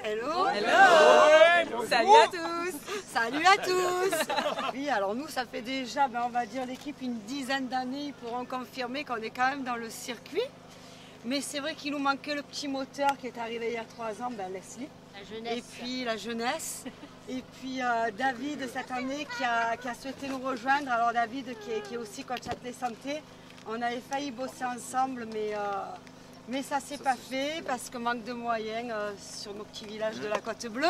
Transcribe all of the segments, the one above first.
Hello. Hello. Salut à tous. Salut à tous. Oui, alors nous, ça fait déjà, on va dire l'équipe, une dizaine d'années. Ils pourront confirmer qu'on est quand même dans le circuit. Mais c'est vrai qu'il nous manquait le petit moteur qui est arrivé il y a 3 ans, Leslie. La jeunesse. Et puis la jeunesse. Et puis David cette année qui a souhaité nous rejoindre. Alors David qui est aussi coach athlète santé. On avait failli bosser ensemble, mais ça s'est pas fait parce que manque de moyens sur nos petits villages de la Côte Bleue.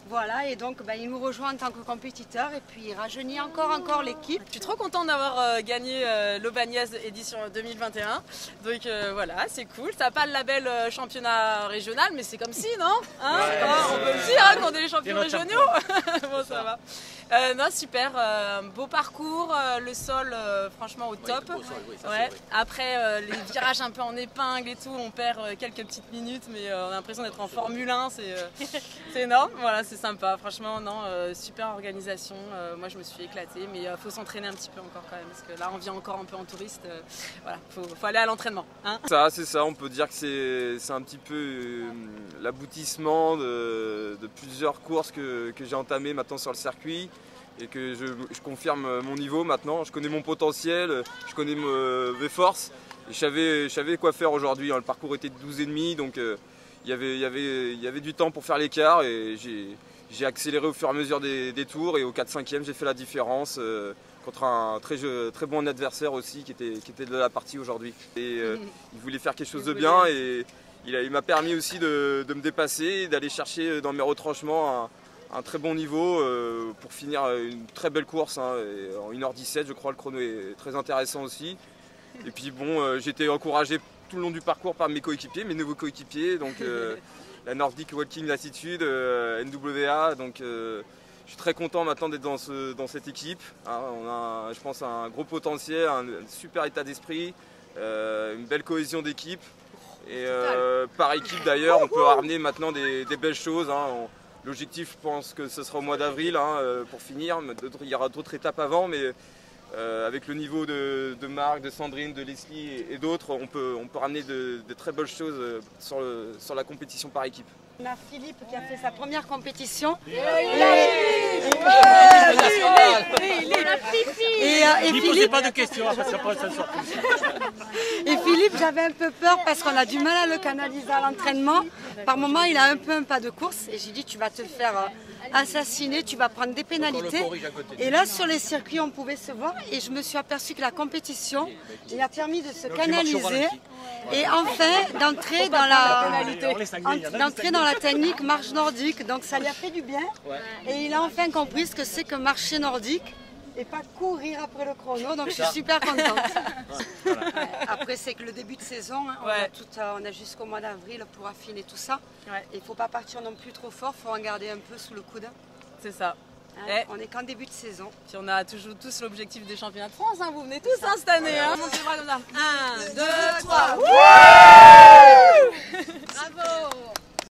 Voilà, et donc il nous rejoint en tant que compétiteur et puis il rajeunit encore l'équipe. Je suis trop contente d'avoir gagné l'Aubagnès édition 2021. Donc voilà, c'est cool. Ça n'a pas le label championnat régional, mais c'est comme si, non hein on peut le dire qu'on est les champions régionaux. Bon, ça va. Non, super, beau parcours, le sol franchement au top. Ouais. Après les virages un peu en épingle et tout, on perd quelques petites minutes, mais on a l'impression d'être en Formule 1, c'est énorme. Voilà, c'est sympa, franchement, non, super organisation. Moi je me suis éclatée, mais il faut s'entraîner un petit peu encore quand même, parce que là on vient encore un peu en touriste. Voilà, faut aller à l'entraînement. Hein c'est ça, on peut dire que c'est un petit peu l'aboutissement de plusieurs courses que j'ai entamées maintenant sur le circuit. Et que je confirme mon niveau maintenant, je connais mon potentiel, je connais mes forces. Et je savais quoi faire aujourd'hui. Le parcours était de 12,5, donc il y avait du temps pour faire l'écart. Et j'ai accéléré au fur et à mesure des tours. Et au 4-5e, j'ai fait la différence contre un très bon adversaire aussi qui était de la partie aujourd'hui. Et il voulait faire quelque chose de bien. Et il m'a permis aussi de me dépasser, d'aller chercher dans mes retranchements un très bon niveau pour finir une très belle course, hein, en 1h17 je crois, le chrono est très intéressant aussi. Et puis bon, j'ai été encouragé tout le long du parcours par mes coéquipiers, mes nouveaux coéquipiers, donc la Nordic Walking Lassitude, NWA, donc je suis très content maintenant d'être dans cette équipe. Hein, on a, je pense, un gros potentiel, un super état d'esprit, une belle cohésion d'équipe. Et par équipe d'ailleurs, on peut ramener maintenant des belles choses. Hein. L'objectif, je pense que ce sera au mois d'avril pour finir. Il y aura d'autres étapes avant, mais avec le niveau de Marc, de Sandrine, de Leslie et d'autres, on peut ramener de très belles choses sur la compétition par équipe. On a Philippe qui a fait sa première compétition. Et Philippe, j'avais un peu peur parce qu'on a du mal à le canaliser à l'entraînement. Par moment, il a un peu un pas de course et j'ai dit tu vas te faire assassiner, tu vas prendre des pénalités. Et là, sur les circuits, on pouvait se voir et je me suis aperçue que la compétition, il a permis de se canaliser et enfin d'entrer dans la technique marche nordique. Donc ça lui a fait du bien et il a enfin compris ce que c'est que marcher nordique et pas courir après le chrono, donc je suis super contente. Après c'est que le début de saison, hein, on a jusqu'au mois d'avril pour affiner tout ça. Il ne faut pas partir non plus trop fort, il faut en garder un peu sous le coude. C'est ça. Hein, on est qu'en début de saison. Puis on a toujours tous l'objectif des championnats de France, hein, vous venez tous cette année. Hein. Montez les bras comme ça. 1, 2, 3.